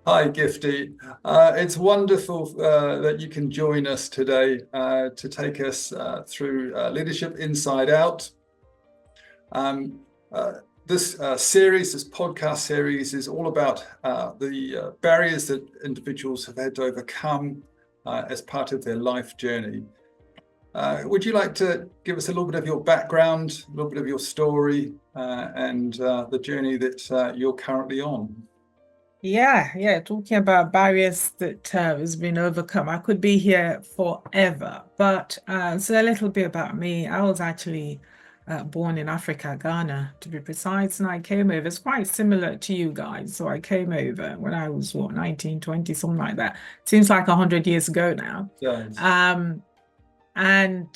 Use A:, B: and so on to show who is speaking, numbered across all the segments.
A: Hi, Gifty. It's wonderful that you can join us today to take us through Leadership Inside Out. This series, this podcast series, is all about the barriers that individuals have had to overcome as part of their life journey. Would you like to give us a little bit of your background, a little bit of your story, and the journey that you're currently on?
B: Yeah. Talking about barriers that has been overcome. I could be here forever, but so a little bit about me. I was actually born in Africa, Ghana, to be precise, and I came over. It's quite similar to you guys. So I came over when I was 1920, something like that. Seems like 100 years ago now.
A: Yes.
B: And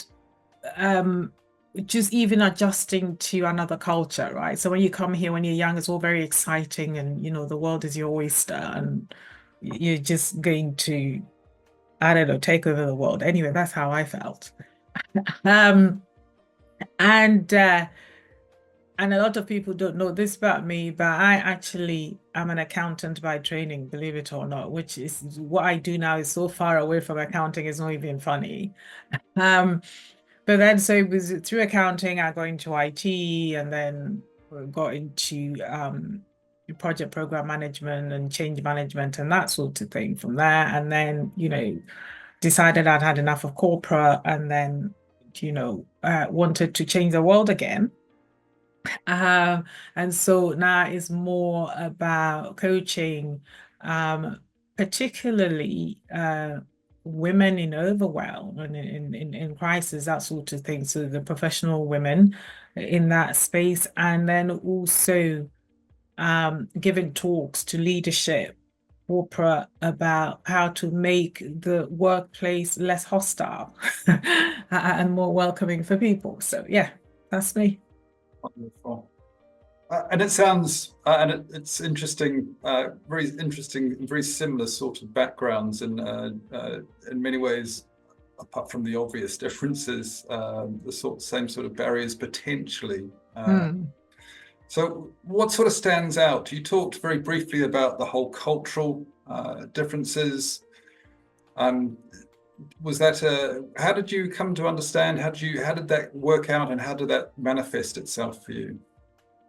B: just even adjusting to another culture, right? So when you come here when you're young, it's all very exciting, and the world is your oyster, and you're just going to, I don't know, take over the world. Anyway, that's how I felt. um and uh and a lot of people don't know this about me, but I actually am an accountant by training, believe it or not, which is what I do now is so far away from accounting, it's not even funny. But then, so it was through accounting, I got into IT, and then got into project program management and change management and that sort of thing from there. And then, decided I'd had enough of corporate, and then, wanted to change the world again. And so now it's more about coaching, particularly women in overwhelm and in crisis, that sort of thing. So the professional women in that space, and then also giving talks to leadership corporate about how to make the workplace less hostile and more welcoming for people. So yeah, that's me.
A: Wonderful. And it sounds, it's interesting, very interesting, very similar sort of backgrounds, and in many ways, apart from the obvious differences, the same sort of barriers potentially. So, what sort of stands out? You talked very briefly about the whole cultural differences. Was that how did you come to understand? How did that work out, and how did that manifest itself for you?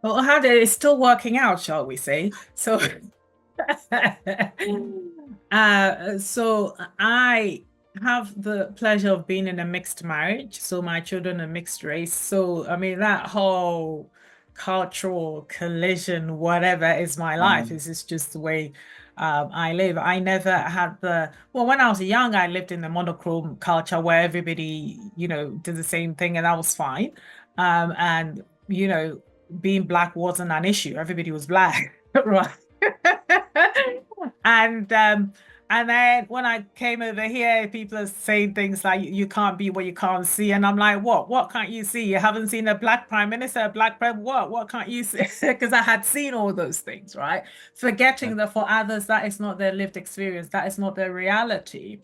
B: Well, it's still working out, shall we say? So, so I have the pleasure of being in a mixed marriage. So my children are mixed race. So I mean that whole cultural collision, whatever, is my life. This is just the way I live. I never had when I was young, I lived in the monochrome culture where everybody, did the same thing, and that was fine. And being black wasn't an issue. Everybody was black, right? And and then when I came over here, people are saying things like you can't be what you can't see. And I'm like, what? What can't you see? You haven't seen a black prime minister, a black president, what? What can't you see? Because I had seen all those things, right? Forgetting that for others, that is not their lived experience, that is not their reality.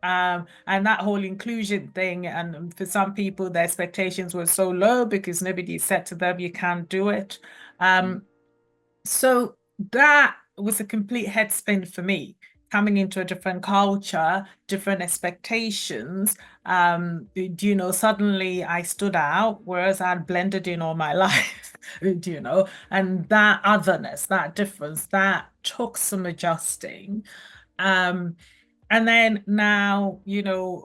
B: And that whole inclusion thing, and for some people, their expectations were so low because nobody said to them, you can't do it. So that was a complete head spin for me, coming into a different culture, different expectations. Suddenly I stood out, whereas I'd blended in all my life, and that otherness, that difference, that took some adjusting. And then now,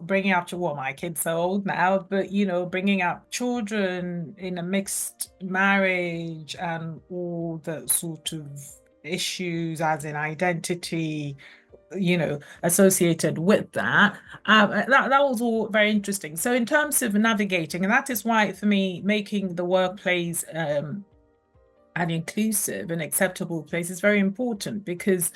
B: bringing up my kids are old now, but, bringing up children in a mixed marriage and all the sort of issues as in identity, associated with that, that was all very interesting. So in terms of navigating, and that is why for me, making the workplace an inclusive and acceptable place is very important, because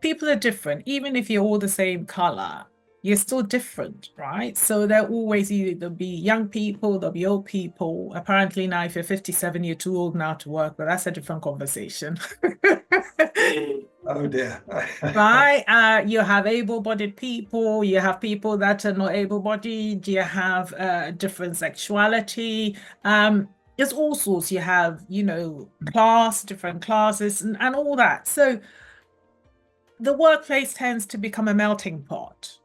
B: people are different. Even if you're all the same color, you're still different, right? So there'll be young people, there'll be old people. Apparently now, if you're 57, you're too old now to work, but that's a different conversation.
A: Oh dear.
B: Right? You have able-bodied people, you have people that are not able-bodied, you have different sexuality. There's all sorts. You have, different classes and all that. So the workplace tends to become a melting pot.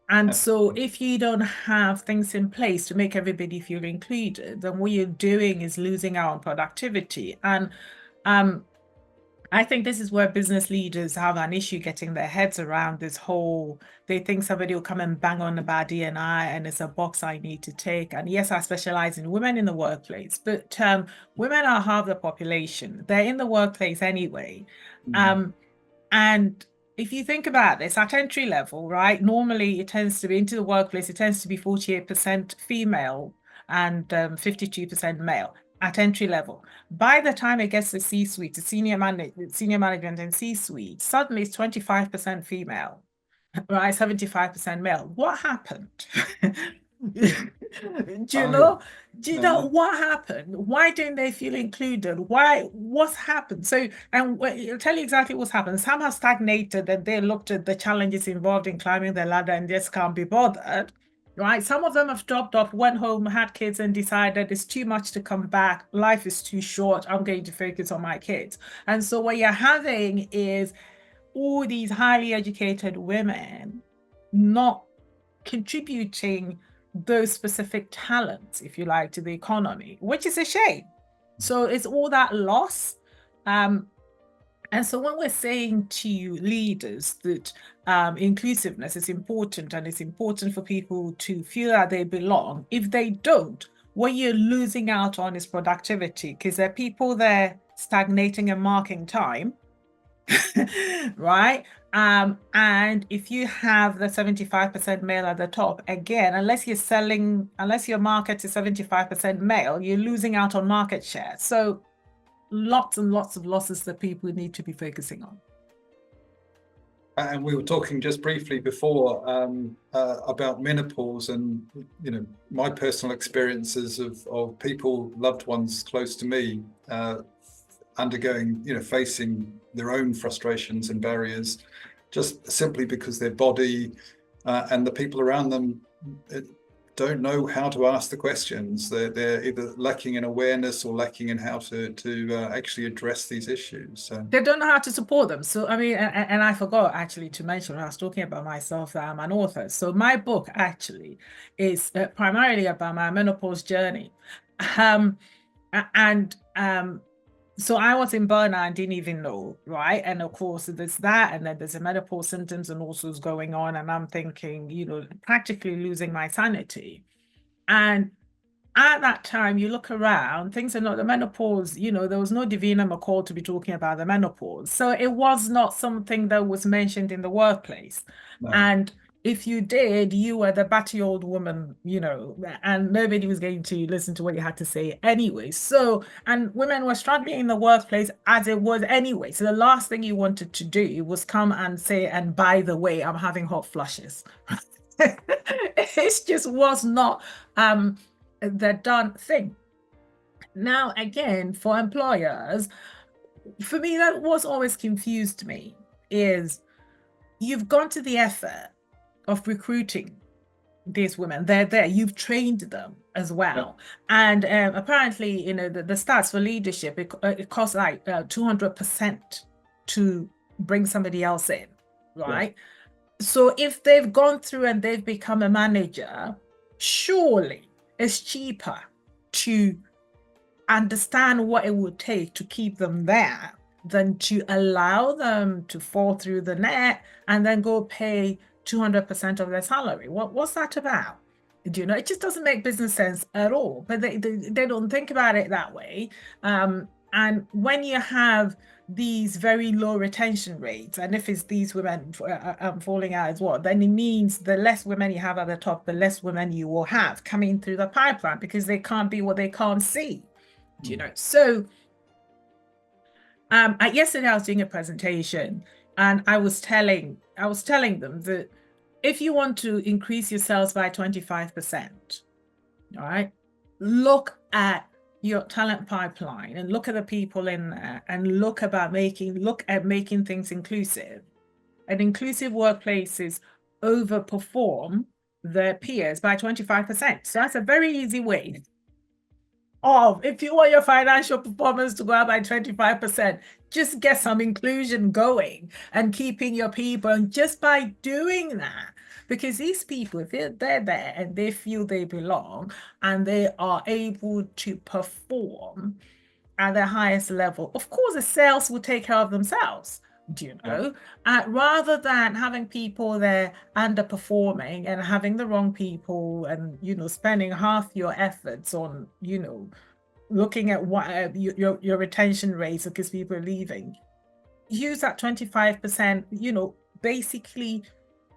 B: And so if you don't have things in place to make everybody feel included, then what you're doing is losing out on productivity. And I think this is where business leaders have an issue getting their heads around this whole, they think somebody will come and bang on about D&I and it's a box I need to take. And yes, I specialize in women in the workplace, but women are half the population. They're in the workplace anyway. And if you think about this, at entry level, right, normally it tends to be into the workplace, it tends to be 48% female and 52% male at entry level. By the time it gets to C-suite, to senior management and C-suite, suddenly it's 25% female, right? 75% male. What happened? Do you know what happened? Why didn't they feel included? What's happened? So, and I'll tell you exactly what's happened. Some have stagnated and they looked at the challenges involved in climbing the ladder and just can't be bothered, right? Some of them have dropped off, went home, had kids and decided it's too much to come back. Life is too short. I'm going to focus on my kids. And so what you're having is all these highly educated women not contributing those specific talents, if you like, to the economy, which is a shame. So it's all that loss. And so when we're saying to leaders that inclusiveness is important and it's important for people to feel that they belong, if they don't, what you're losing out on is productivity, because there are people there stagnating and marking time, right? And if you have the 75% male at the top, again, unless your market is 75% male, you're losing out on market share. So lots and lots of losses that people need to be focusing on.
A: And we were talking just briefly before about menopause and, my personal experiences of people, loved ones close to me, undergoing, facing their own frustrations and barriers, just simply because their body and the people around them don't know how to ask the questions. They're either lacking in awareness or lacking in how to actually address these issues. So
B: they don't know how to support them. So, I mean, and I forgot actually to mention when I was talking about myself that I'm an author. So my book actually is primarily about my menopause journey. So I was in burnout and didn't even know, right? And of course, there's that, and then there's the menopause symptoms and all sorts going on. And I'm thinking, practically losing my sanity. And at that time, you look around, things are not the menopause, there was no Davina McCall to be talking about the menopause. So it was not something that was mentioned in the workplace.
A: No.
B: And if you did, you were the batty old woman, and nobody was going to listen to what you had to say anyway. So, and women were struggling in the workplace as it was anyway. So the last thing you wanted to do was come and say, and by the way, I'm having hot flushes. It just was not the done thing. Now, again, for employers, for me, that was always confused me, is you've gone to the effort of recruiting these women. They're there. You've trained them as well. Yeah. And apparently, the stats for leadership, it costs like 200% to bring somebody else in, right? Yeah. So if they've gone through and they've become a manager, surely it's cheaper to understand what it would take to keep them there than to allow them to fall through the net and then go pay 200% of their salary. What's that about? It just doesn't make business sense at all. But they don't think about it that way. And when you have these very low retention rates, and if it's these women falling out as well, then it means the less women you have at the top, the less women you will have coming through the pipeline, because they can't be what they can't see. So yesterday I was doing a presentation, and I was telling them that if you want to increase your sales by 25%, all right, look at your talent pipeline and look at the people in there and look at making things inclusive. And inclusive workplaces overperform their peers by 25%. So that's a very easy way of, if you want your financial performance to go up by 25%, just get some inclusion going and keeping your people. And just by doing that, because these people, if they're there and they feel they belong and they are able to perform at their highest level, of course, the sales will take care of themselves. Do you know? Rather than having people there underperforming and having the wrong people and, spending half your efforts on, looking at what your retention rates because people are leaving. Use that 25%, basically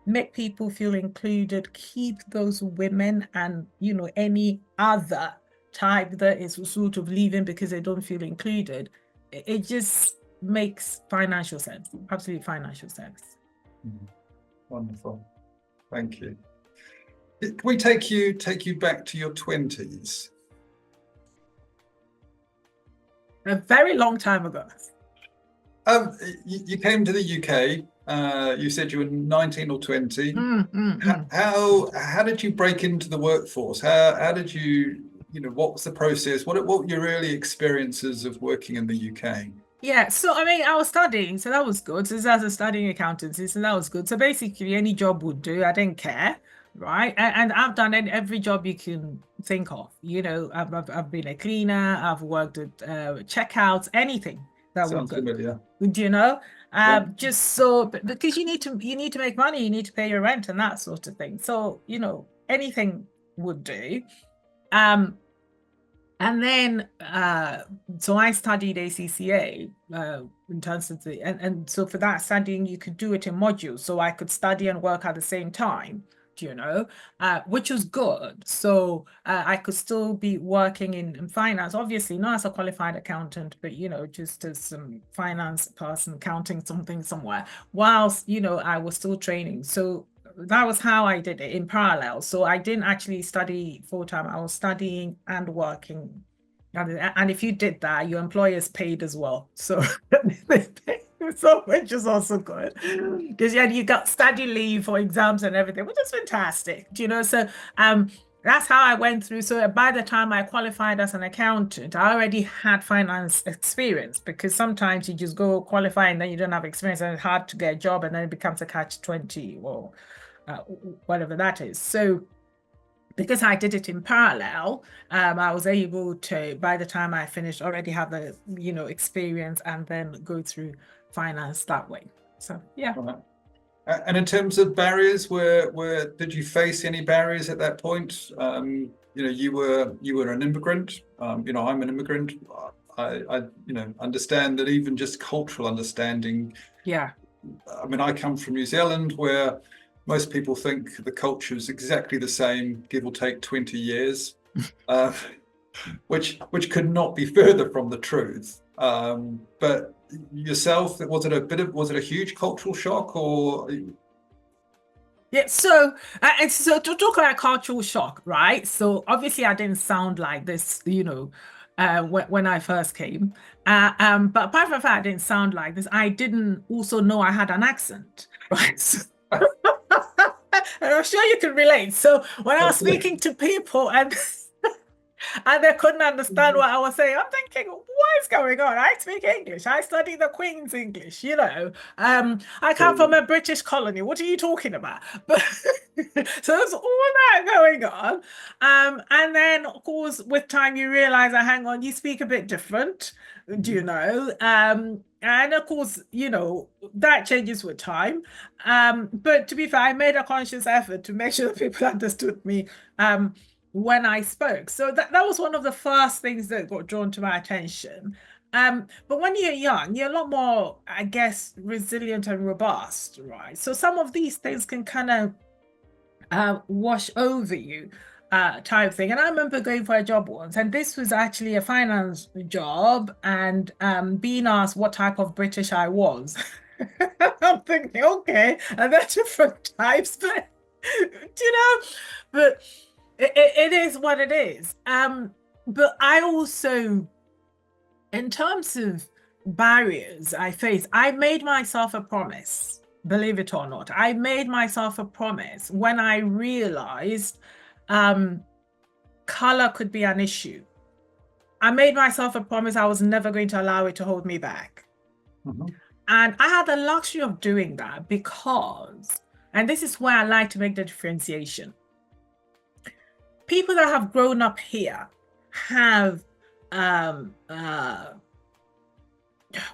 B: make people feel included, keep those women and, any other type that is sort of leaving because they don't feel included. It just makes financial sense, absolute financial sense.
A: Wonderful, thank you. Can we take you back to your 20s?
B: A very long time ago.
A: You came to the UK. You said you were 19 or 20. How did you break into the workforce? How did you, what was the process? What were your early experiences of working in the UK?
B: Yeah, so I was studying, so that was good. So I was studying accountancy, so that was good. So basically, any job would do. I didn't care, right? And I've done every job you can think of. I've been a cleaner. I've worked at checkouts, anything that would go.
A: Familiar.
B: Do you know? Just so because you need to make money, you need to pay your rent and that sort of thing. So anything would do. And then, so I studied ACCA in terms of and so for that studying, you could do it in modules. So I could study and work at the same time, which was good. So I could still be working in finance, obviously not as a qualified accountant, but, just as some finance person counting something somewhere, whilst, I was still training. So that was how I did it in parallel. So I didn't actually study full-time. I was studying and working. And if you did that, your employers paid as well. So they paid, so which is also good. Because you got study leave for exams and everything, which is fantastic. So that's how I went through. So by the time I qualified as an accountant, I already had finance experience, because sometimes you just go qualify and then you don't have experience and it's hard to get a job, and then it becomes a catch-20 or whatever that is. So because I did it in parallel, I was able to, by the time I finished, already have the experience and then go through finance that way. So yeah.
A: And in terms of barriers, where did you face any barriers at that point? You were an immigrant. I'm an immigrant. I understand that even just cultural understanding.
B: Yeah.
A: I come from New Zealand, where most people think the culture is exactly the same, give or take 20 years, which could not be further from the truth. But yourself, was it a huge cultural shock, or?
B: Yeah, so to talk about cultural shock, right? So obviously I didn't sound like this, when I first came. But apart from that, I didn't sound like this. I didn't also know I had an accent, right? So, and I'm sure you can relate. So when I was speaking to people and they couldn't understand what I was saying, I'm thinking, what is going on? I speak English. I study the Queen's English, I come from a British colony. What are you talking about? But so there's all that going on. And then, of course, with time, you realize that, hang on, you speak a bit different, and of course, that changes with time. But to be fair, I made a conscious effort to make sure that people understood me when I spoke. So that was one of the first things that got drawn to my attention. But when you're young, you're a lot more, I guess, resilient and robust, right? So some of these things can kind of wash over you. Type thing. And I remember going for a job once, and this was actually a finance job, and being asked what type of British I was. I'm thinking, okay, and they're different types, but but it is what it is. But I also, in terms of barriers I face, I made myself a promise, believe it or not. I made myself a promise when I realized color could be an issue. I made myself a promise I was never going to allow it to hold me back.
A: Mm-hmm.
B: And I had the luxury of doing that because, and this is where I like to make the differentiation. People that have grown up here have,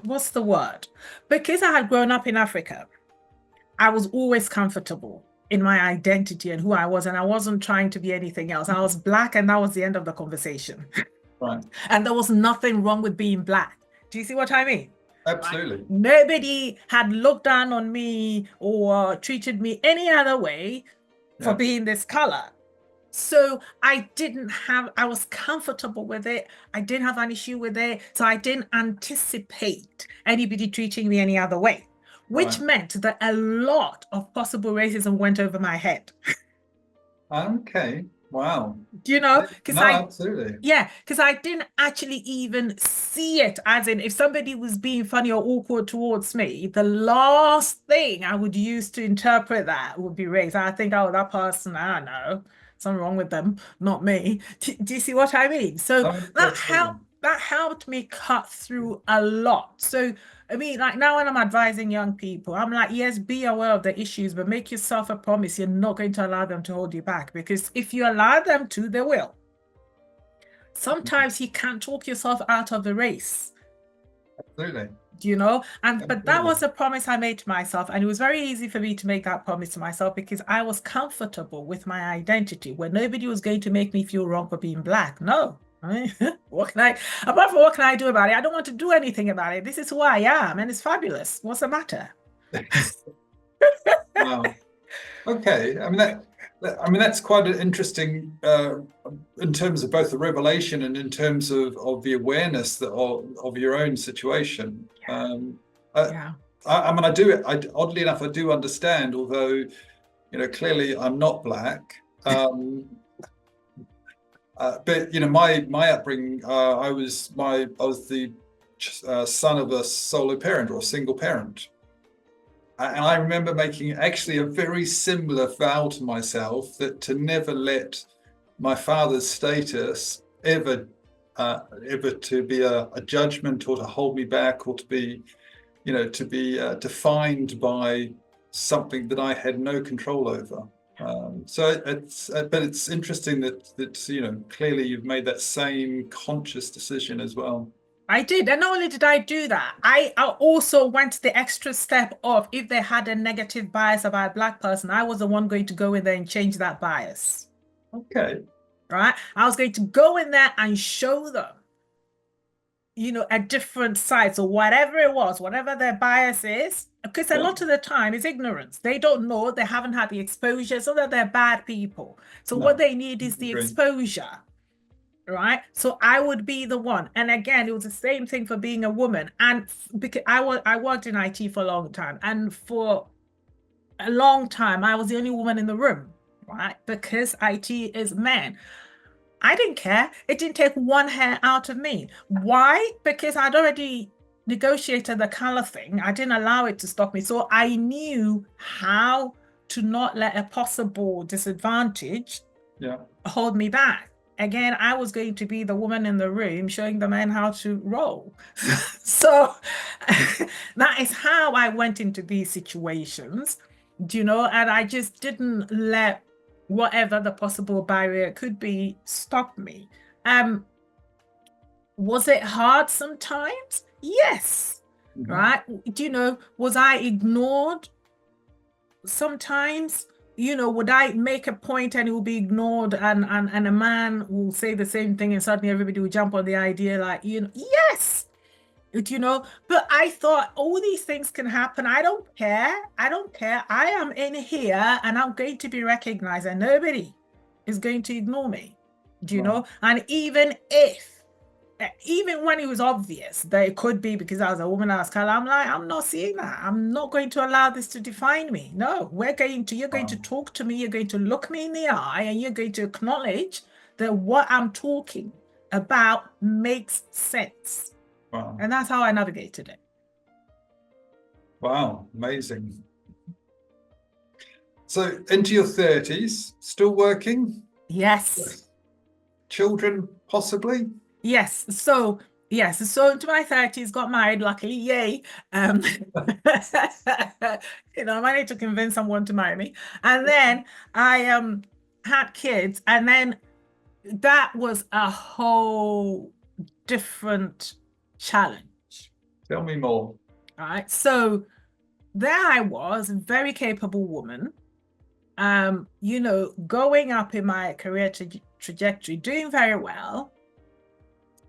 B: what's the word? Because I had grown up in Africa, I was always comfortable in my identity and who I was, and I wasn't trying to be anything else. I was Black, and that was the end of the conversation.
A: Right.
B: And there was nothing wrong with being Black. Do you see what I mean?
A: Absolutely.
B: Right? Nobody had looked down on me or treated me any other way for being this color. So I was comfortable with it. I didn't have an issue with it. So I didn't anticipate anybody treating me any other way, which meant that a lot of possible racism went over my head.
A: Okay. Wow.
B: Do you know?
A: Absolutely.
B: Yeah, because I didn't actually even see it as in if somebody was being funny or awkward towards me, the last thing I would use to interpret that would be race. I think, oh, that person, I don't know, something wrong with them, not me. Do you see what I mean? So that helped me cut through a lot. So I mean, like now when I'm advising young people, I'm like, yes, be aware of the issues, but make yourself a promise you're not going to allow them to hold you back, because if you allow them to, they will. Sometimes you can't talk yourself out of the race.
A: Absolutely.
B: You know, but that was a promise I made to myself, and it was very easy for me to make that promise to myself because I was comfortable with my identity, where nobody was going to make me feel wrong for being Black. No. Apart from what can I do about it? I don't want to do anything about it. This is who I am, and it's fabulous. What's the matter?
A: Wow. Okay. I mean that's quite an interesting in terms of both the revelation and in terms of the awareness that of your own situation. I mean, oddly enough, I do understand, although clearly I'm not Black. But my upbringing, I was the son of a solo parent or a single parent, and I remember making actually a very similar vow to myself that to never let my father's status ever to be a judgment or to hold me back or to be defined by something that I had no control over. So it's interesting that clearly you've made that same conscious decision as well.
B: I did, and not only did I do that, I also went the extra step of if they had a negative bias about a Black person, I was the one going to go in there and change that bias.
A: Okay.
B: Right? I was going to go in there and show them, a different side. So whatever it was, whatever their bias is, because a lot of the time it's ignorance. They don't know, they haven't had the exposure, so that they're bad people. So what they need is the exposure, right? So I would be the one. And again, it was the same thing for being a woman. And because I worked in IT for a long time, and for a long time, I was the only woman in the room, right? Because IT is men. I didn't care. It didn't take one hair out of me. Why? Because I'd already negotiated the color thing. I didn't allow it to stop me. So I knew how to not let a possible disadvantage hold me back. Again, I was going to be the woman in the room showing the men how to roll. So that is how I went into these situations, and I just didn't let whatever the possible barrier could be stop me. Was it hard sometimes? Yes. Mm-hmm. Right? Was I ignored sometimes? Would I make a point and it will be ignored, and a man will say the same thing and suddenly everybody will jump on the idea like, yes. But I thought all these things can happen. I don't care. I am in here and I'm going to be recognized, and nobody is going to ignore me. And even when it was obvious that it could be because I was a woman, I was color, I'm like, I'm not seeing that. I'm not going to allow this to define me. No, you're going to talk to me, you're going to look me in the eye, and you're going to acknowledge that what I'm talking about makes sense.
A: Wow.
B: And that's how I navigated it.
A: Wow, amazing. So into your 30s, still working?
B: Yes.
A: Children, possibly?
B: Yes. So yes. So into my 30s, got married, luckily, yay. Um, I managed to convince someone to marry me. And then I had kids, and then that was a whole different challenge.
A: Tell me more.
B: All right. So there I was, a very capable woman, going up in my career trajectory, doing very well.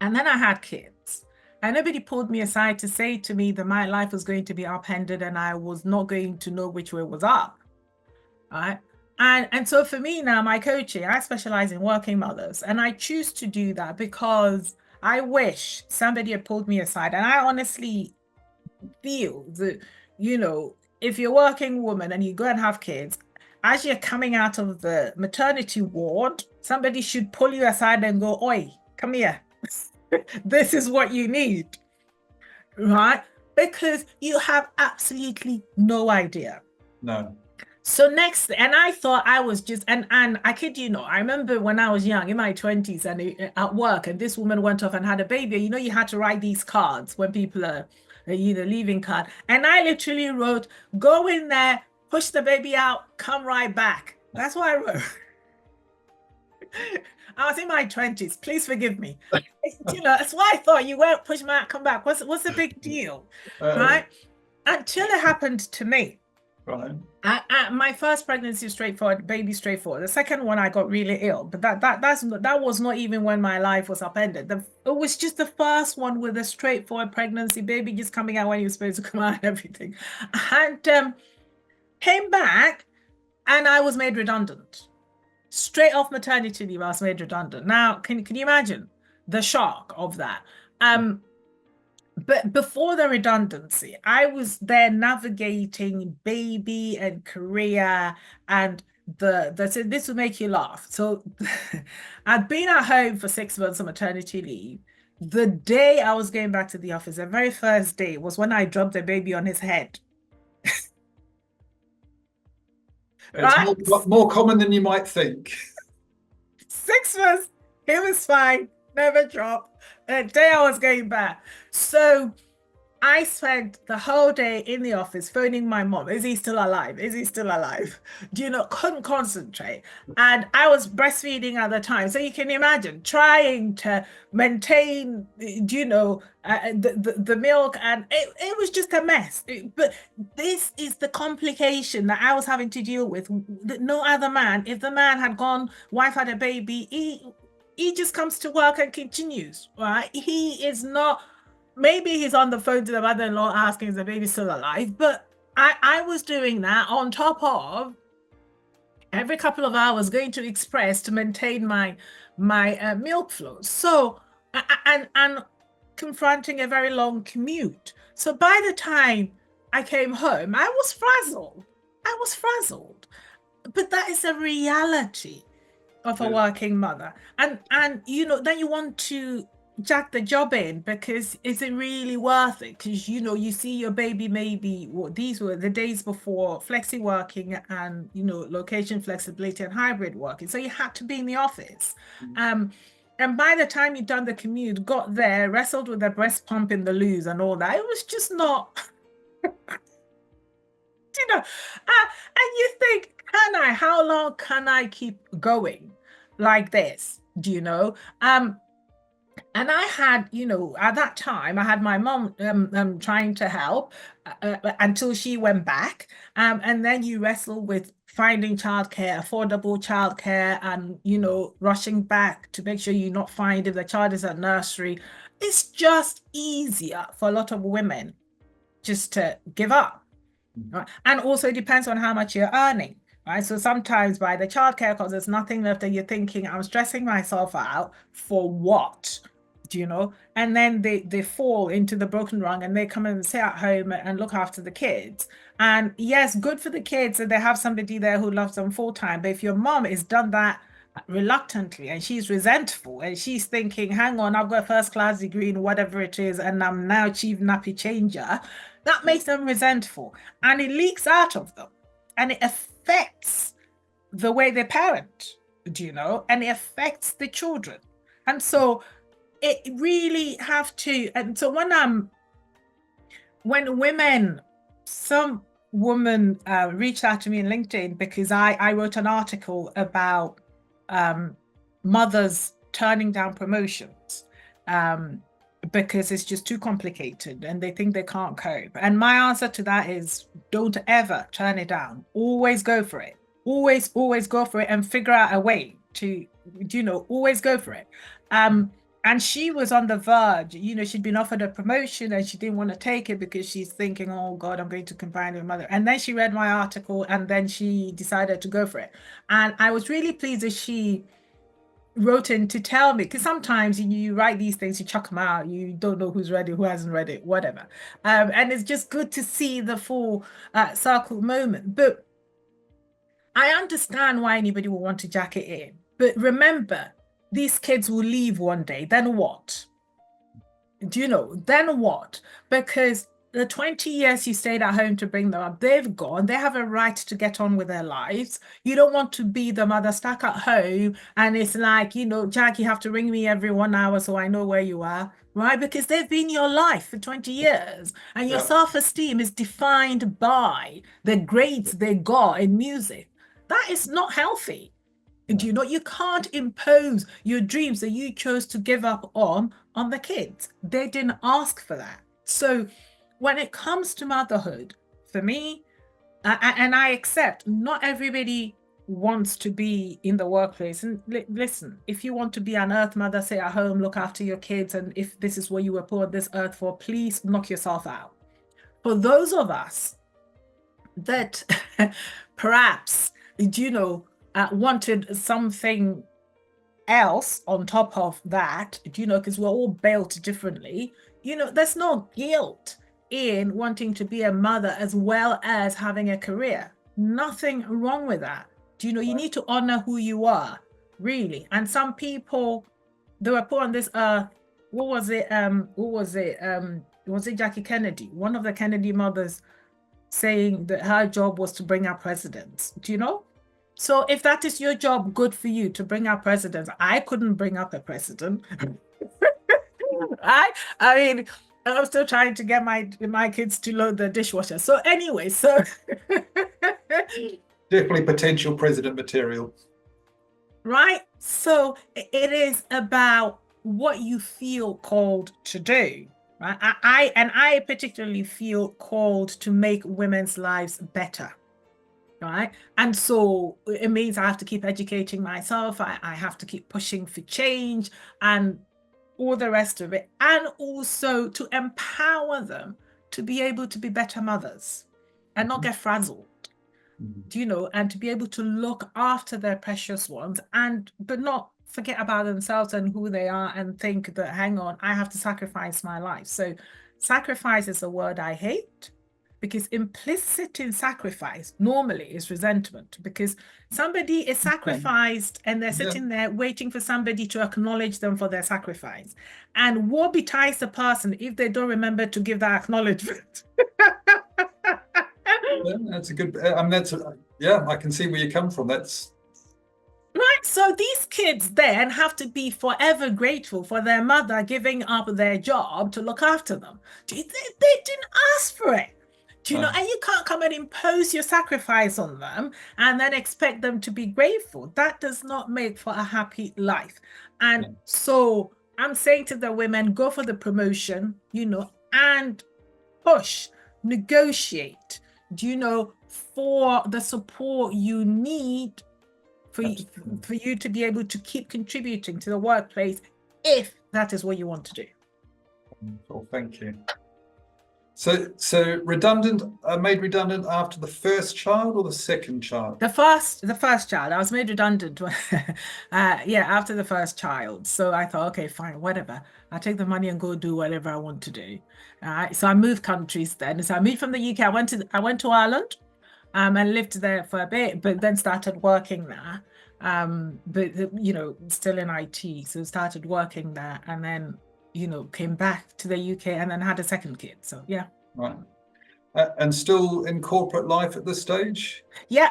B: And then I had kids. And nobody pulled me aside to say to me that my life was going to be upended and I was not going to know which way was up. Right. And so for me now, my coaching, I specialize in working mothers. And I choose to do that because I wish somebody had pulled me aside. And I honestly feel that, if you're a working woman and you go and have kids, as you're coming out of the maternity ward, somebody should pull you aside and go, oi, come here. This is what you need, right? Because you have absolutely no idea.
A: No.
B: So next, and I thought I was just, and I kid you not, I remember when I was young, in my 20s, and at work, and this woman went off and had a baby. You had to write these cards when people are, leaving card. And I literally wrote, go in there, push the baby out, come right back. That's what I wrote. I was in my 20s. Please forgive me. That's why I thought you won't push me out, come back. What's the big deal? Right? Until it happened to me.
A: Right.
B: My first pregnancy was straightforward, baby straightforward. The second one I got really ill, but that was not even when my life was upended. It was just the first one with a straightforward pregnancy, baby just coming out when he was supposed to come out and everything. And came back and I was made redundant. Straight off maternity leave, I was made redundant. Now, can you imagine the shock of that? But before the redundancy, I was there navigating baby and career, and this will make you laugh. So I'd been at home for 6 months on maternity leave. The day I was going back to the office, the very first day was when I dropped the baby on his head.
A: It's more common than you might think.
B: 6 months, it was fine, never dropped. The day I was going back. So I spent the whole day in the office phoning my mom. Is he still alive? Is he still alive? Couldn't concentrate. And I was breastfeeding at the time. So you can imagine trying to maintain, the milk. And it was just a mess. But this is the complication that I was having to deal with. No other man, if the man had gone, wife had a baby, he just comes to work and continues, right? He is not, maybe he's on the phone to the mother-in-law asking is the baby still alive, but I was doing that on top of every couple of hours going to Express to maintain my milk flow. So, and confronting a very long commute. So by the time I came home, I was frazzled. But that is a reality of a working mother. And then you want to jack the job in because is it really worth it? Because you see your baby, maybe these were the days before flexi working and location flexibility and hybrid working, so you had to be in the office. And by the time you'd done the commute, got there, wrestled with the breast pump in the loos and all that, it was just not and you think, how long can I keep going like this? And I had, at that time, I had my mom trying to help until she went back. And then you wrestle with finding childcare, affordable childcare, and, rushing back to make sure you not find if the child is at nursery. It's just easier for a lot of women just to give up. Right? And also it depends on how much you're earning. Right? So sometimes by the childcare cost, there's nothing left and you're thinking, I'm stressing myself out for what? And then they fall into the broken rung and they come and stay at home and look after the kids. And yes, good for the kids that they have somebody there who loves them full time. But if your mom has done that reluctantly and she's resentful and she's thinking, hang on, I've got a first class degree in whatever it is and I'm now chief nappy changer, that makes them resentful and it leaks out of them and it affects the way they parent, and it affects the children. And so it really have to. And so when women, some woman reached out to me in LinkedIn because I wrote an article about mothers turning down promotions because it's just too complicated and they think they can't cope. And my answer to that is, don't ever turn it down. Always go for it. Always go for it and figure out a way to, always go for it. And she was on the verge, she'd been offered a promotion and she didn't want to take it because she's thinking, oh God, I'm going to combine with mother. And then she read my article and then she decided to go for it. And I was really pleased that she wrote in to tell me, because sometimes you write these things, you chuck them out, you don't know who's read it, who hasn't read it, whatever. And it's just good to see the full circle moment. But I understand why anybody will want to jack it in. But remember, these kids will leave one day. Then what? Then what? Because the 20 years you stayed at home to bring them up, they've gone. They have a right to get on with their lives. You don't want to be the mother stuck at home and it's like, Jack, you have to ring me every 1 hour so I know where you are, right? Because they've been your life for 20 years and your self-esteem is defined by the grades they got in music. That is not healthy. You can't impose your dreams that you chose to give up on the kids. They didn't ask for that. So when it comes to motherhood, for me, and I accept not everybody wants to be in the workplace. And listen, if you want to be an earth mother, stay at home, look after your kids, and if this is what you were put on this earth for, please knock yourself out. For those of us that perhaps, wanted something else on top of that, because we're all built differently, there's no guilt in wanting to be a mother as well as having a career. Nothing wrong with that. You need to honor who you are, really. And some people, they were put on this earth, was it Jackie Kennedy, one of the Kennedy mothers, saying that her job was to bring out presidents. So if that is your job, good for you to bring out presidents. I couldn't bring up a president. I mean, I'm still trying to get my kids to load the dishwasher. So anyway,
A: definitely potential president material.
B: Right? So it is about what you feel called to do. Right? I particularly feel called to make women's lives better. Right. And so it means I have to keep educating myself. I have to keep pushing for change and all the rest of it. And also to empower them to be able to be better mothers and not get frazzled, and to be able to look after their precious ones but not forget about themselves and who they are and think that, hang on, I have to sacrifice my life. So sacrifice is a word I hate, because implicit in sacrifice normally is resentment, because somebody is sacrificed and they're sitting there waiting for somebody to acknowledge them for their sacrifice. And woe betide the person if they don't remember to give that acknowledgement.
A: That's a good, I can see where you come from. That's
B: right. So these kids then have to be forever grateful for their mother giving up their job to look after them. They didn't ask for it. And you can't come and impose your sacrifice on them and then expect them to be grateful. That does not make for a happy life. And so I'm saying to the women, go for the promotion, and push, negotiate, for the support you need for you to be able to keep contributing to the workplace, if that is what you want to do.
A: Well, thank you. So made redundant after the first child or the second child?
B: The first child. I was made redundant after the first child. So I thought, okay, fine, whatever. I'll take the money and go do whatever I want to do. So I moved countries then. So I moved from the UK. I went to Ireland and lived there for a bit, but then started working there. But still in IT. So started working there and then came back to the UK and then had a second kid. So yeah.
A: Right. And still in corporate life at this stage?
B: Yeah.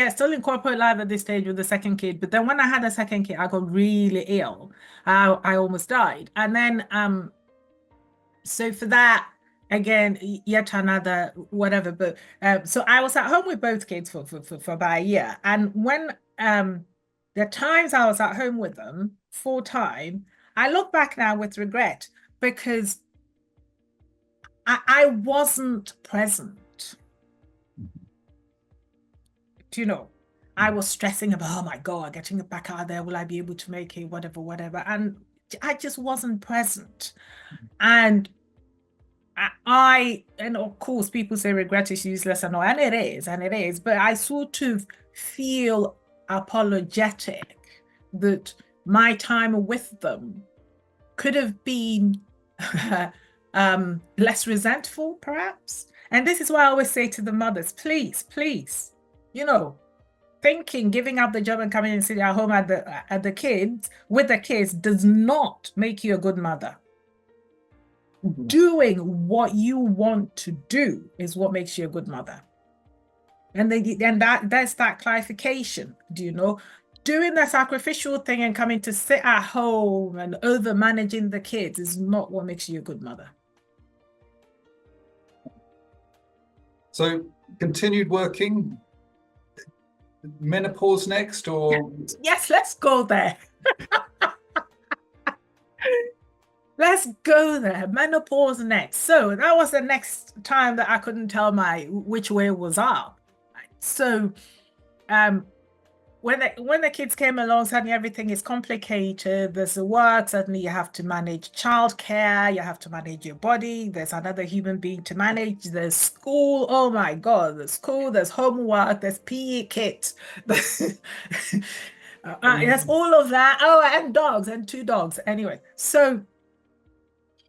B: Still in corporate life at this stage with the second kid. But then when I had a second kid, I got really ill. I almost died. And then so for that, again, yet another whatever. But so I was at home with both kids for about a year. And when the times I was at home with them full time, I look back now with regret because I wasn't present. Do you know? I was stressing about, oh my God, getting it back out there. Will I be able to make it? Whatever. And I just wasn't present. And and of course, people say regret is useless and all, and it is, but I sort of feel apologetic that my time with them could have been less resentful, perhaps. And this is why I always say to the mothers, please, thinking giving up the job and coming and sitting at home at the kids with the kids does not make you a good mother. Doing what you want to do is what makes you a good mother. And that's that clarification. Do you know? Doing the sacrificial thing and coming to sit at home and over managing the kids is not what makes you a good mother.
A: So continued working, menopause next, or?
B: Yes, let's go there. Let's go there. Menopause next. So that was the next time that I couldn't tell which way was up. So when the kids came along, suddenly everything is complicated. There's the work, suddenly you have to manage childcare, you have to manage your body, there's another human being to manage, there's school, oh my God, there's school, there's homework, there's PE kit, there's all of that. Oh, and dogs, and 2 dogs. Anyway, so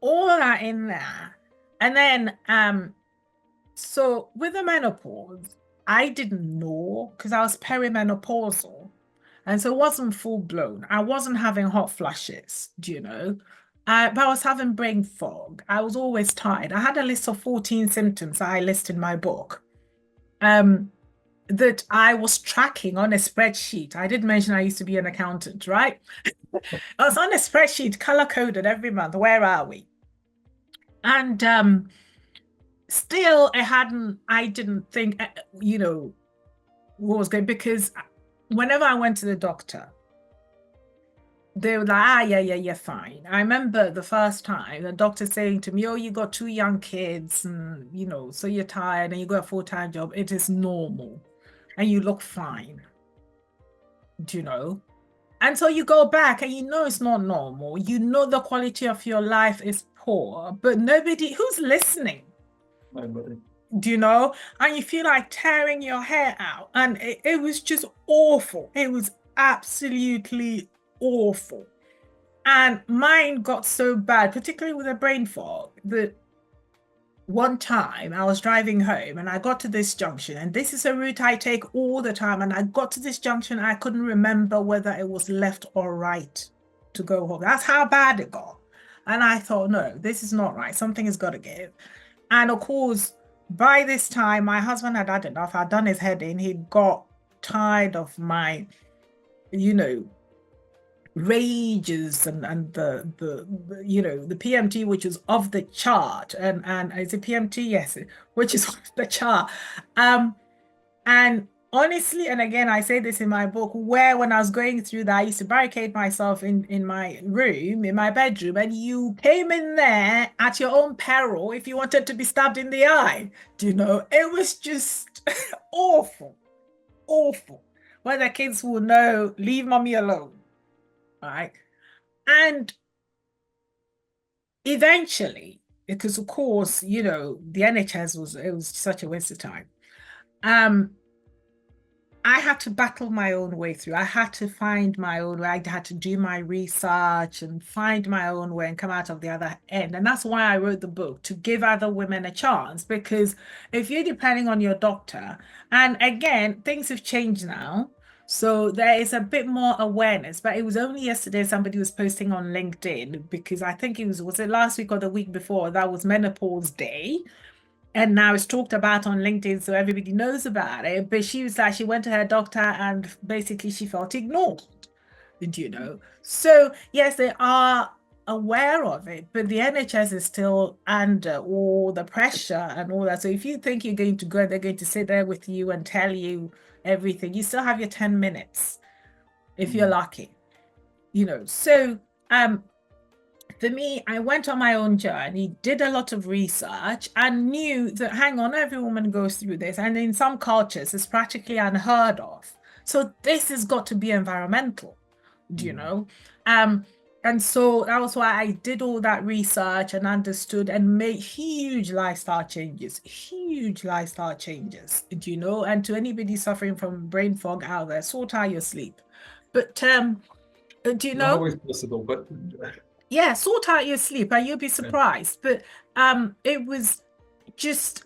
B: all of that in there. And then so with the menopause, I didn't know because I was perimenopausal, and so it wasn't full blown. I wasn't having hot flushes, do you know? But I was having brain fog. I was always tired. I had a list of 14 symptoms that I list in my book that I was tracking on a spreadsheet. I did mention I used to be an accountant, right? I was on a spreadsheet, color coded every month. Where are we? And still, I didn't think, what was going, because whenever I went to the doctor, they were like, yeah, fine. I remember the first time the doctor saying to me, oh, you got 2 young kids, and, so you're tired and you got a full-time job. It is normal. And you look fine. Do you know? And so you go back and it's not normal. The quality of your life is poor, but who's listening?
A: Nobody.
B: Do you know? And you feel like tearing your hair out. And it was just awful. It was absolutely awful. And mine got so bad, particularly with the brain fog, that one time I was driving home and I got to this junction, and this is a route I take all the time. And I got to this junction, I couldn't remember whether it was left or right to go home. That's how bad it got. And I thought, no, this is not right. Something has got to give. And of course, by this time, my husband had had enough. I'd done his head in. He got tired of my, rages and the PMT, which is off the chart. And is it PMT? Yes, which is off the chart. And honestly, and again, I say this in my book, where when I was going through that, I used to barricade myself in my room, in my bedroom, and you came in there at your own peril if you wanted to be stabbed in the eye. Do you know? It was just awful. Where the kids will know, leave mommy alone. All right. And eventually, because of course, the NHS was such a waste of time. I had to battle my own way through. I had to find my own way. I had to do my research and find my own way and come out of the other end. And that's why I wrote the book, to give other women a chance. Because if you're depending on your doctor, and again, things have changed now, so there is a bit more awareness. But it was only yesterday somebody was posting on LinkedIn, because I think was it last week or the week before, that was Menopause Day. and now it's talked about on LinkedIn, so everybody knows about it. But she was like, she went to her doctor and basically she felt ignored, you know. So yes, they are aware of it, but the NHS is still under all the pressure and all that. So if you think you're going to go and they're going to sit there with you and tell you everything, you still have your 10 minutes if you're lucky, you know. So for me, I went on my own journey, did a lot of research, and knew that, hang on, every woman goes through this. And in some cultures, it's practically unheard of. So this has got to be environmental, you know? And so that was why I did all that research and understood and made huge lifestyle changes, you know? And to anybody suffering from brain fog out there, sort out your sleep. But do you know?
A: Not always possible, but
B: yeah, sort out your sleep and you'll be surprised. But it was just,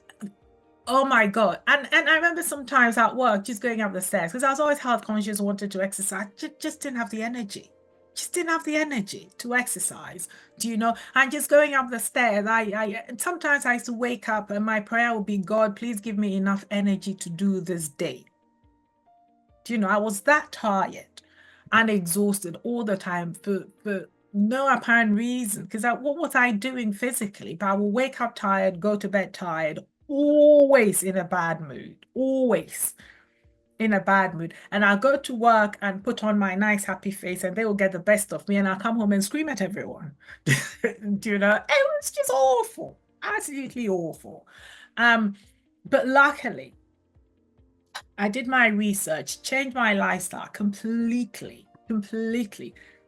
B: oh my God. And I remember sometimes at work just going up the stairs, because I was always health conscious, wanted to exercise, just didn't have the energy. Just didn't have the energy to exercise, do you know? And just going up the stairs, and sometimes I used to wake up and my prayer would be, God, please give me enough energy to do this day. Do you know, I was that tired and exhausted all the time for no apparent reason, because what was I doing physically? But I will wake up tired, go to bed tired, always in a bad mood, always in a bad mood. And I'll go to work and put on my nice happy face and they will get the best of me, and I'll come home and scream at everyone. Do you know? It was just awful, absolutely awful. But luckily, I did my research, changed my lifestyle completely,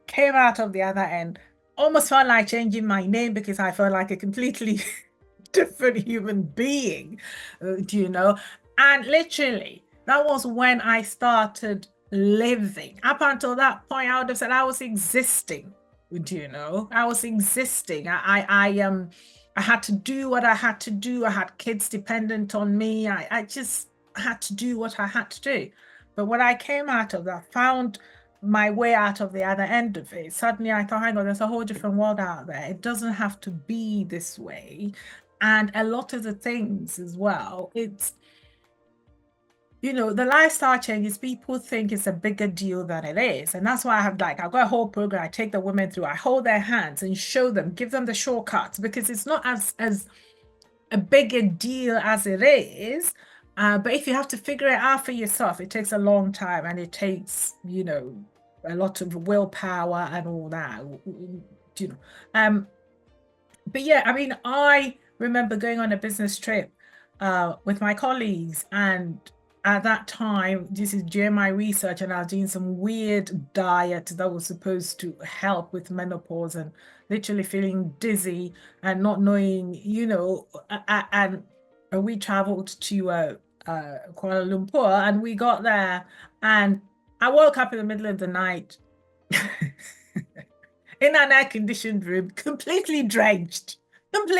B: came out of the other end, almost felt like changing my name because I felt like a completely different human being, do you know? And literally, that was when I started living. Up until that point, I would have said I was existing, do you know? I was existing. I had to do what I had to do. I had kids dependent on me. I just had to do what I had to do. But when I came out of that, found my way out of the other end of it, suddenly I thought, hang on, there's a whole different world out there. It doesn't have to be this way. And a lot of the things as well, it's, you know, the lifestyle changes, people think it's a bigger deal than it is. And that's why I've got a whole program I take the women through. I hold their hands and show them, give them the shortcuts, because it's not as a bigger deal as it is. But if you have to figure it out for yourself, it takes a long time, and it takes, you know, a lot of willpower and all that, you know. But yeah, I mean, I remember going on a business trip with my colleagues, and at that time, this is during my research, and I was doing some weird diet that was supposed to help with menopause, and literally feeling dizzy and not knowing, you know, and we traveled to Kuala Lumpur, and we got there, and I woke up in the middle of the night in an air-conditioned room, completely drenched. And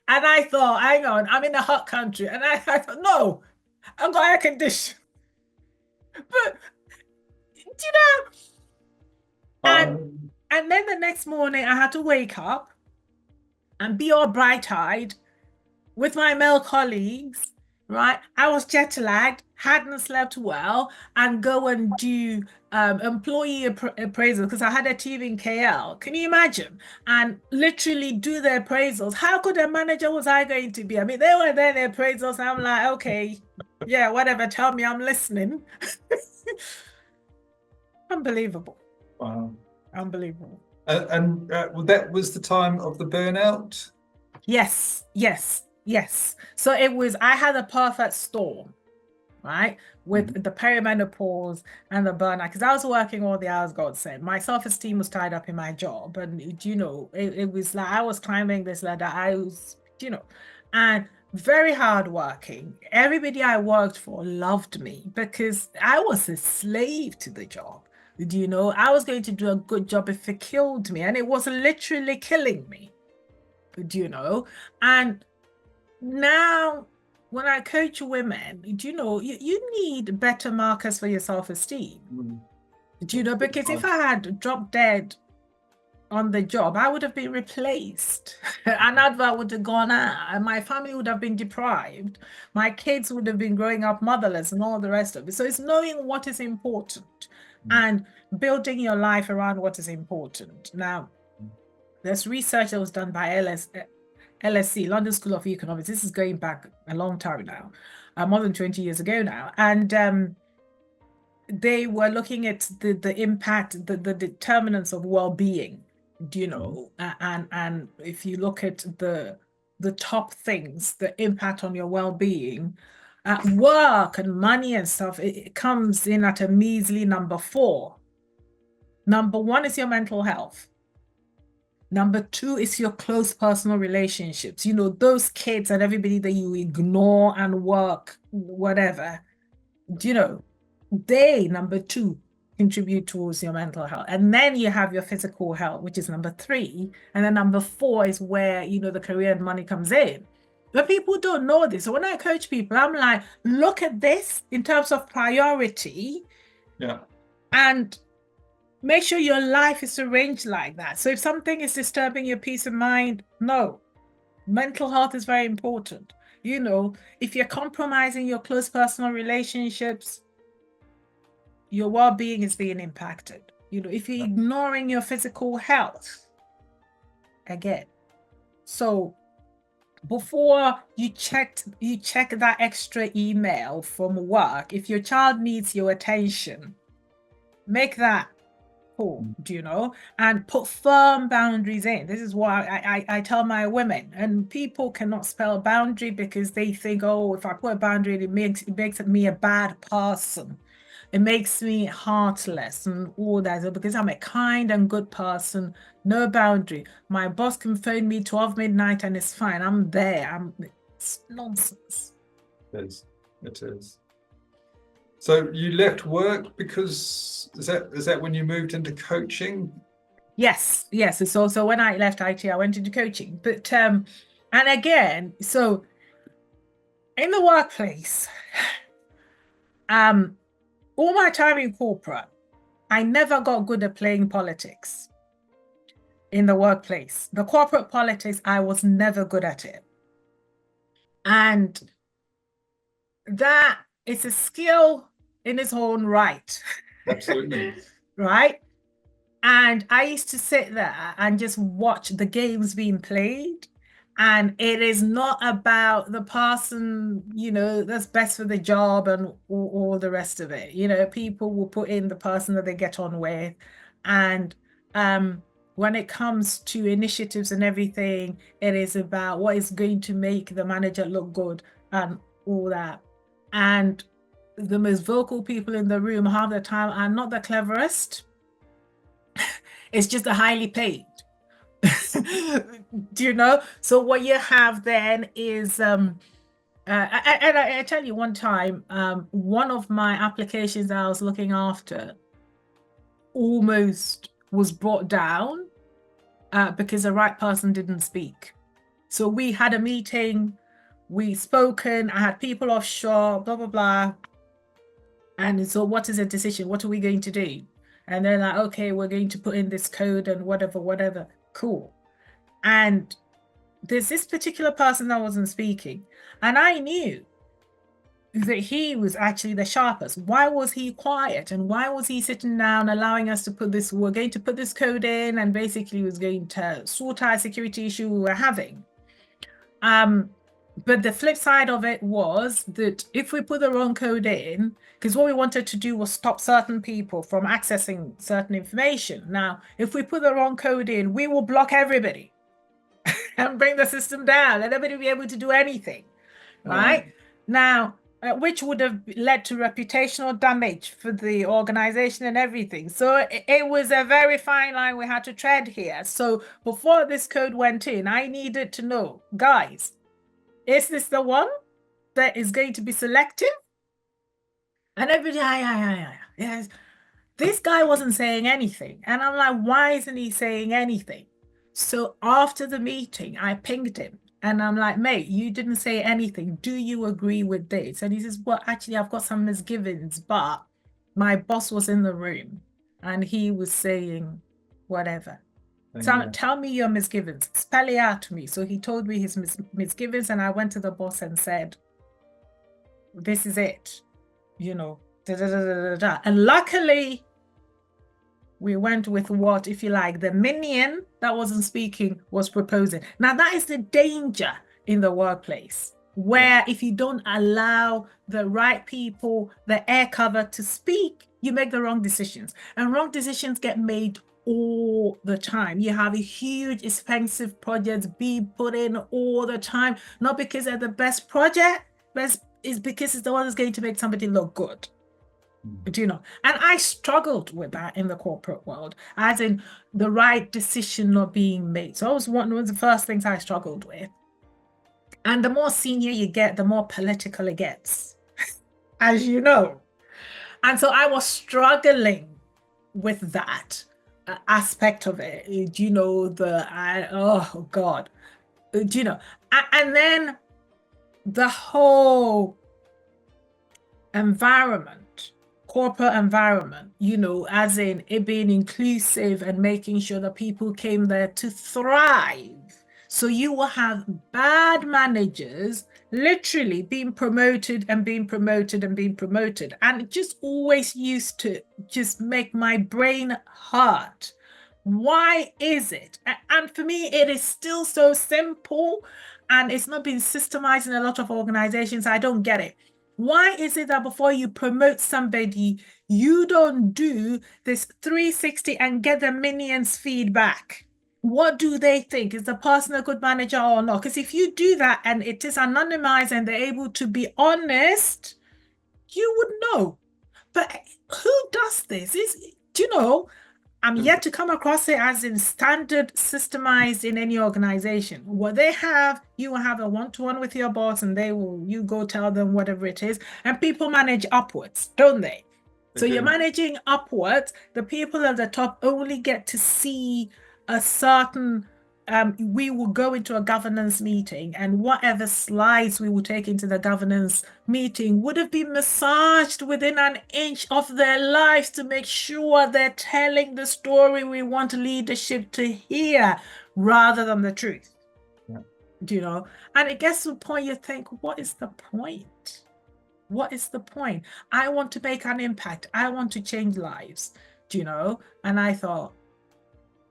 B: I thought, hang on, I'm in a hot country. And I thought, no, I've got air conditioning. But, you know, and then the next morning I had to wake up and be all bright-eyed with my male colleagues, right? I was jet lagged, hadn't slept well, and go and do employee appraisals, because I had a team in KL. Can you imagine? And literally do the appraisals. How good a manager was I going to be? I mean, they were there, the appraisals. And I'm like, okay, yeah, whatever. Tell me, I'm listening. Unbelievable.
A: Wow.
B: Unbelievable.
A: And that was the time of the burnout?
B: Yes. So it was, I had a perfect storm, right? With the perimenopause and the burnout, because I was working all the hours God sent. My self-esteem was tied up in my job. And, you know, it was like I was climbing this ladder. I was, you know, and very hardworking. Everybody I worked for loved me because I was a slave to the job. You know, I was going to do a good job if it killed me. And it was literally killing me, you know. And now, when I coach women, you know, you need better markers for your self-esteem. Do you know? Because if I had dropped dead on the job, I would have been replaced. An advert would have gone out, and my family would have been deprived. My kids would have been growing up motherless and all the rest of it. So it's knowing what is important and building your life around what is important. Now, there's research that was done by LSE, London School of Economics. This is going back a long time now, more than 20 years ago now. And they were looking at the impact, the determinants of well-being, and if you look at the top things, the impact on your well-being, work and money and stuff, it comes in at a measly number 4. Number 1 is your mental health. Number 2 is your close personal relationships. Those kids and everybody that you ignore and work, whatever, they, number 2, contribute towards your mental health. And then you have your physical health, which is number 3. And then number 4 is where, the career and money comes in. But people don't know this. So when I coach people, I'm like, look at this in terms of priority.
A: Yeah. And
B: make sure your life is arranged like that. So if something is disturbing your peace of mind, no. Mental health is very important. If you're compromising your close personal relationships, your well-being is being impacted. If you're ignoring your physical health, again. So before you check that extra email from work, if your child needs your attention, make that call, and put firm boundaries in. This is what I tell my women, and people cannot spell boundary because they think, oh, if I put a boundary, it makes me a bad person. It makes me heartless and all that. So because I'm a kind and good person, no boundary. My boss can phone me 12 midnight and it's fine. I'm there. It's nonsense.
A: It is. So you left work because is that when you moved into coaching?
B: Yes. So when I left IT, I went into coaching. But and again, so in the workplace, all my time in corporate, I never got good at playing politics in the workplace. The corporate politics, I was never good at it. And that is a skill in its own right.
A: Absolutely.
B: Right? And I used to sit there and just watch the games being played. And it is not about the person, that's best for the job and all the rest of it. People will put in the person that they get on with. And when it comes to initiatives and everything, it is about what is going to make the manager look good and all that. And the most vocal people in the room half the time are not the cleverest. It's just the highly paid. So what you have then is I tell you one time, one of my applications I was looking after almost was brought down because the right person didn't speak. So we had a meeting, we spoken, I had people offshore, blah blah blah, and so what is the decision? What are we going to do? And they're like, okay, we're going to put in this code and whatever. Cool. And there's this particular person that wasn't speaking, and I knew that he was actually the sharpest. Why was he quiet? And why was he sitting down allowing us to we're going to put this code in, and basically was going to sort out a security issue we were having. But the flip side of it was that if we put the wrong code in, because what we wanted to do was stop certain people from accessing certain information. Now, if we put the wrong code in, we will block everybody and bring the system down, and nobody will be able to do anything, right? Now, which would have led to reputational damage for the organization and everything. So it was a very fine line we had to tread here. So before this code went in, I needed to know, guys, is this the one that is going to be selective? And everybody, yes. This guy wasn't saying anything. And I'm like, why isn't he saying anything? So after the meeting, I pinged him. And I'm like, mate, you didn't say anything. Do you agree with this? And he says, well, actually, I've got some misgivings, but my boss was in the room and he was saying whatever. Tell me your misgivings. Spell it out to me. So he told me his misgivings, and I went to the boss and said, this is it, you know, da, da, da, da, da, da. And luckily, we went with what, if you like, the minion that wasn't speaking was proposing. Now, that is the danger in the workplace, where if you don't allow the right people, the air cover to speak, you make the wrong decisions. And wrong decisions get made all the time. You have a huge, expensive projects being put in all the time, not because they're the best project, but it's because it's the one that's going to make somebody look good. Do you know? And I struggled with that in the corporate world, as in the right decision not being made. So it was one of the first things I struggled with. And the more senior you get, the more political it gets, as you know. And so I was struggling with that aspect of it. Do you know, oh God, do you know? And then the whole environment, corporate environment, you know, as in it being inclusive and making sure that people came there to thrive. So you will have bad managers literally being promoted and being promoted and being promoted. And it just always used to just make my brain hurt. Why is it? And for me, it is still so simple, and it's not been systemized in a lot of organizations. I don't get it. Why is it that before you promote somebody, you don't do this 360 and get the minions feedback? What do they think? Is the person a good manager or not? Because if you do that and it is anonymized and they're able to be honest, you would know. But who does this? Do you know? I'm yet to come across it as in standard systemized in any organization. What they have, you will have a one-to-one with your boss, and you go tell them whatever it is, and people manage upwards, don't they? So you're managing upwards. The people at the top only get to see a certain, we will go into a governance meeting, and whatever slides we will take into the governance meeting would have been massaged within an inch of their lives to make sure they're telling the story we want leadership to hear rather than the truth. Do you know? And it gets to the point you think, what is the point? What is the point? I want to make an impact. I want to change lives. Do you know? And I thought,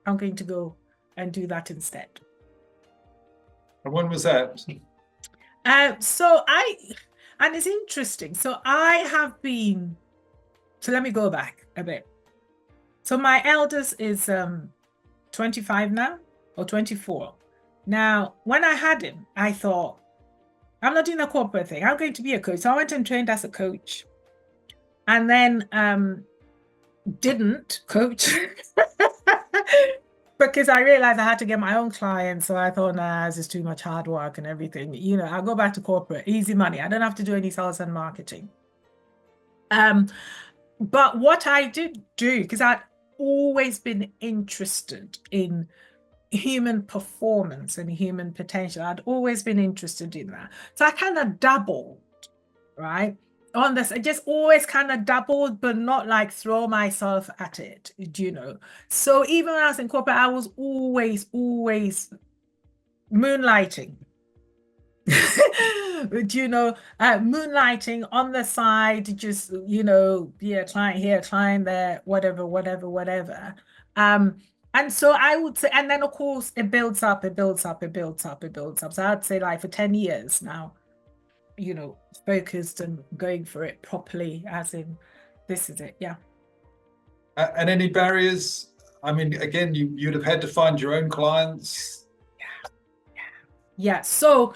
B: I'm going to go and do that instead.
A: And when was that?
B: And it's interesting. So let me go back a bit. So my eldest is 25 now, or 24. Now, when I had him, I thought, I'm not doing a corporate thing. I'm going to be a coach. So I went and trained as a coach, and then didn't coach because I realized I had to get my own clients. So I thought, nah, this is too much hard work and everything. You know, I'll go back to corporate, easy money. I don't have to do any sales and marketing. But what I did do, because I'd always been interested in human performance and human potential, I'd always been interested in that. So I kind of dabbled, right, on this. I just always kind of dabbled, but not like throw myself at it, do you know? So even when I was in corporate, I was always moonlighting. Do you know, moonlighting on the side, just, you know, be a client here, client there, whatever. And so I would say, and then of course it builds up. So I'd say like for 10 years now, you know, focused and going for it properly, as in this is it. Yeah.
A: And any barriers? I mean, again, you'd have had to find your own clients.
B: Yeah. So,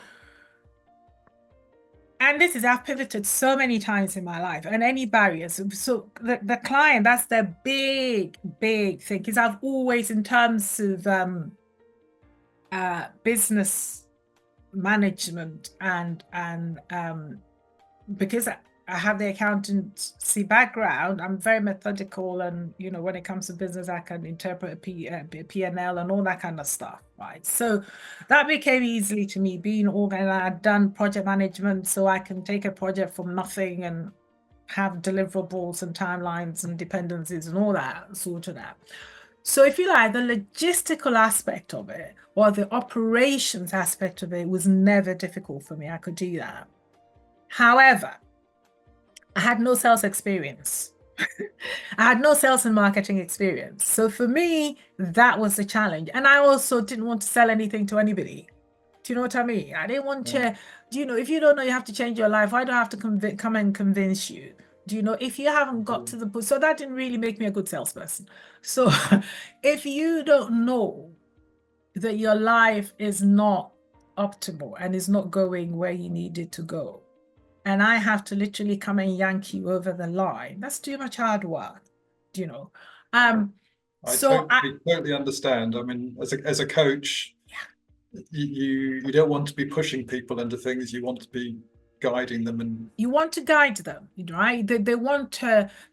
B: and this is, I've pivoted so many times in my life, and any barriers. So the client, that's the big thing, because I've always, in terms of business management and because I have the accountancy background, I'm very methodical, and you know, when it comes to business, I can interpret a P&L and all that kind of stuff, right? So that became easily to me, being organized. I'd done project management, so I can take a project from nothing and have deliverables and timelines and dependencies and all that sorted out. So if you like, the logistical aspect of it or the operations aspect of it was never difficult for me. I could do that. However, I had no sales experience. I had no sales and marketing experience. So for me, that was the challenge. And I also didn't want to sell anything to anybody. Do you know what I mean? I didn't want to, if you don't know you have to change your life, why do I have to come and convince you? If you haven't got to the point, so that didn't really make me a good salesperson. So if you don't know that your life is not optimal and is not going where you need it to go, and I have to literally come and yank you over the line, that's too much hard work, I
A: totally understand. I mean, as a coach, you don't want to be pushing people into things. You want to be guiding them, and
B: you want to guide them, right? They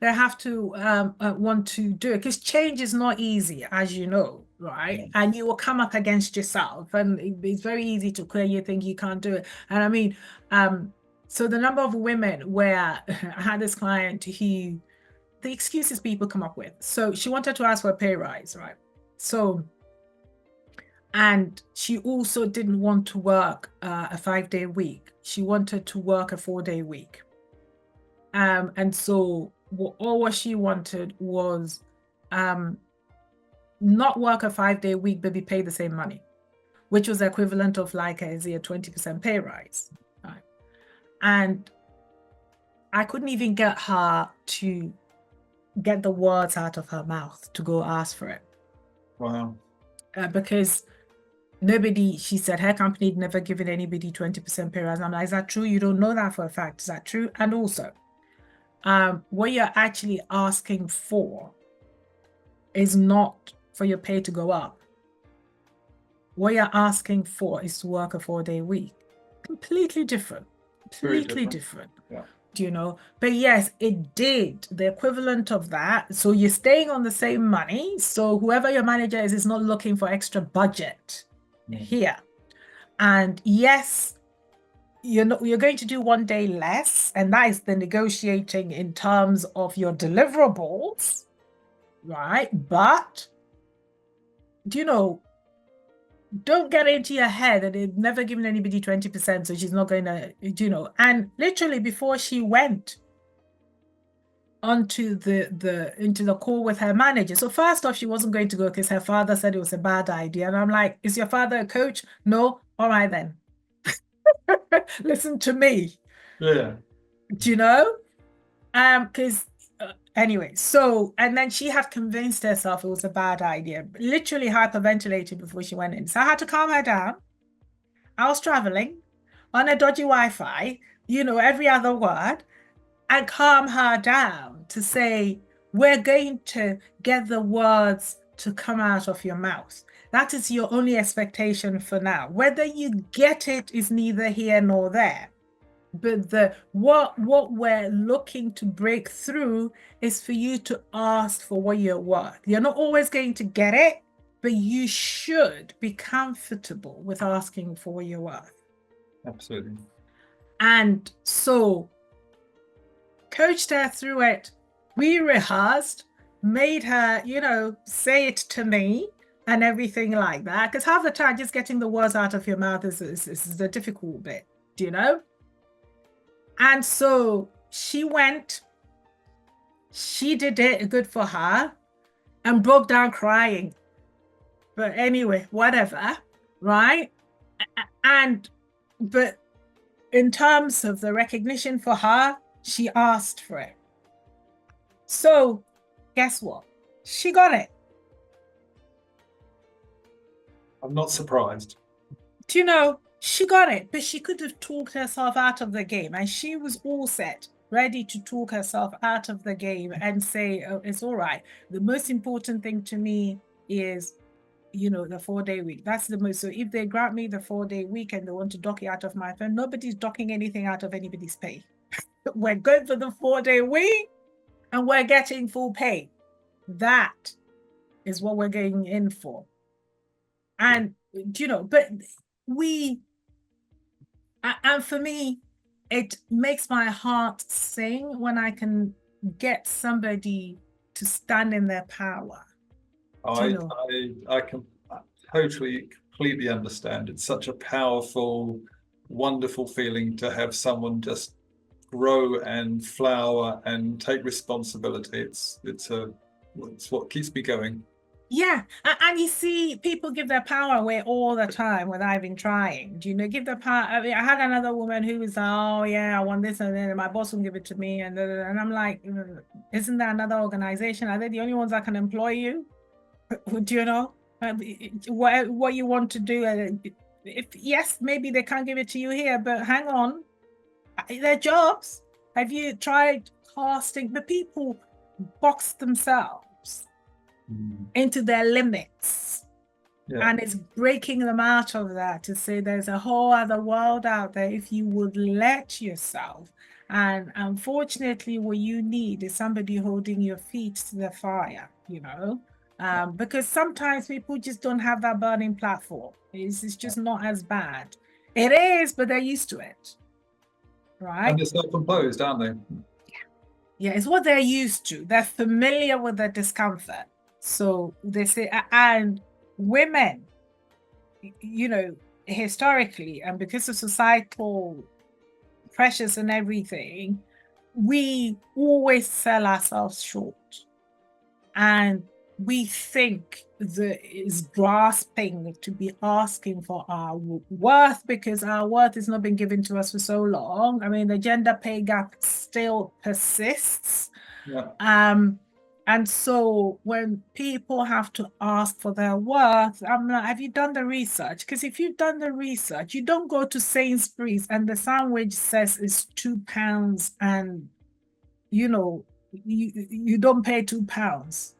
B: have to want to do it, because change is not easy, as you know, right? And you will come up against yourself, and it's very easy to clear you think you can't do it. And I mean, so the number of women where I had this client who, the excuses people come up with. So she wanted to ask for a pay rise, right? So, and she also didn't want to work a 5-day week. She wanted to work a 4-day week. And so all what she wanted was not work a 5-day week, but be paid the same money, which was the equivalent of like a 20% pay rise. Right? And I couldn't even get her to get the words out of her mouth to go ask for it.
A: Wow.
B: Because she said her company had never given anybody 20% pay rise. I'm like, is that true? You don't know that for a fact. Is that true? And also, what you're actually asking for is not for your pay to go up. What you're asking for is to work a 4-day week. Completely different. Completely different.
A: Yeah.
B: But yes, it did the equivalent of that. So you're staying on the same money. So whoever your manager is not looking for extra budget here. And yes, you're going to do 1 day less, and that is the negotiating in terms of your deliverables, right? But don't get into your head that they've never given anybody 20%, so she's not going to, and literally before she went onto into the call with her manager. So first off, she wasn't going to go because her father said it was a bad idea. And I'm like, is your father a coach? No? All right then. Listen to me.
A: Yeah.
B: Because anyway, so, and then she had convinced herself it was a bad idea, literally hyperventilated before she went in. So I had to calm her down. I was traveling on a dodgy Wi-Fi, every other word, and calm her down to say, we're going to get the words to come out of your mouth. That is your only expectation for now. Whether you get it is neither here nor there. But what we're looking to break through is for you to ask for what you're worth. You're not always going to get it, but you should be comfortable with asking for what you're worth.
A: Absolutely.
B: And so coached her through it. We rehearsed, made her, say it to me and everything like that. Because half the time, just getting the words out of your mouth is the difficult bit, And so she went, she did it, good for her, and broke down crying. But anyway, whatever, right? But in terms of the recognition for her, she asked for it. So guess what? She got it.
A: I'm not surprised.
B: She got it, but she could have talked herself out of the game, and she was all set, ready to talk herself out of the game and say, oh, it's all right. The most important thing to me is, the 4-day week. That's the most. So if they grant me the 4-day week and they want to dock it out of my phone, nobody's docking anything out of anybody's pay. We're going for the 4-day week and we're getting full pay. That is what we're going in for. And, but and for me, it makes my heart sing when I can get somebody to stand in their power You
A: I
B: know,
A: I can totally, completely understand. It's such a powerful, wonderful feeling to have someone just grow and flower and take responsibility. It's what keeps me going.
B: yeah. And you see, people give their power away all the time without even trying. Do you know, give their power. I mean, I had another woman who was, oh yeah, I want this, and then my boss will give it to me, and I'm like, isn't there another organization? Are they the only ones that can employ you? Do you know what you want to do? If yes, maybe they can't give it to you here, but hang on, they're jobs. Have you tried casting? The people box themselves into their limits,
A: Yeah.
B: and it's breaking them out of that to say there's a whole other world out there if you would let yourself. And unfortunately, what you need is somebody holding your feet to the fire, you know. Because sometimes people just don't have that burning platform. It's just not as bad. It is, but they're used to it, right?
A: And they're self-imposed, aren't they?
B: Yeah, it's what they're used to. They're familiar with the discomfort. So they say, and women, you know, historically, and because of societal pressures and everything, we always sell ourselves short. And we think that it's grasping to be asking for our worth because our worth has not been given to us for so long. I mean, the gender pay gap still persists.
A: Yeah.
B: And so when people have to ask for their worth, I'm like, have you done the research? Because if you've done the research, you don't go to Sainsbury's and the sandwich says it's £2 and, you know, you don't pay £2.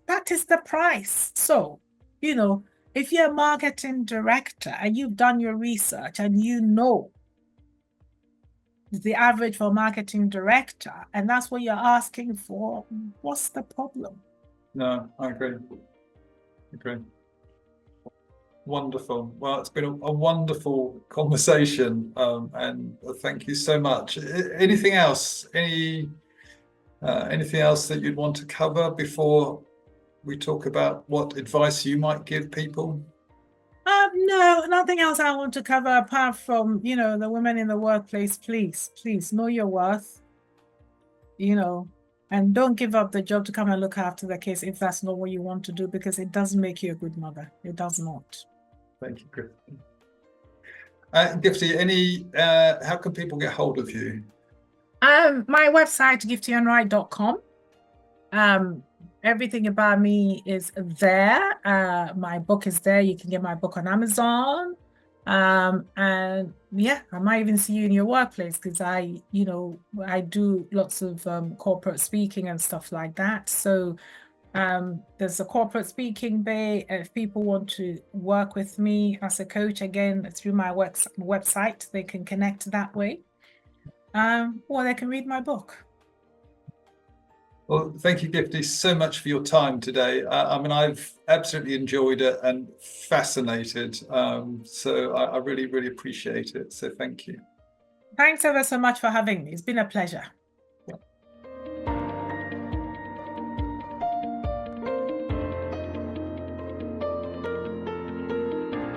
B: That is the price. So, you know, if you're a marketing director and you've done your research and you know the average for a marketing director, and that's what you're asking for, what's the problem?
A: No, I agree. Wonderful. Well, it's been a wonderful conversation, and thank you so much. Anything else? Anything else that you'd want to cover before we talk about what advice you might give people?
B: No, nothing else I want to cover apart from, you know, the women in the workplace, please know your worth, you know, and don't give up the job to come and look after the kids if that's not what you want to do, because it doesn't make you a good mother. It does not.
A: Thank you, Gifty. Gifty, how can people get hold of you?
B: My website, giftyenright.com. Everything about me is there. My book is there. You can get my book on Amazon. And yeah, I might even see you in your workplace because I do lots of corporate speaking and stuff like that. So there's a corporate speaking bay. If people want to work with me as a coach, again, through my website, they can connect that way. Or they can read my book.
A: Well, thank you, Gifty, so much for your time today. I mean, I've absolutely enjoyed it and fascinated. So I really, really appreciate it. So thank you.
B: Thanks ever so much for having me. It's been a pleasure.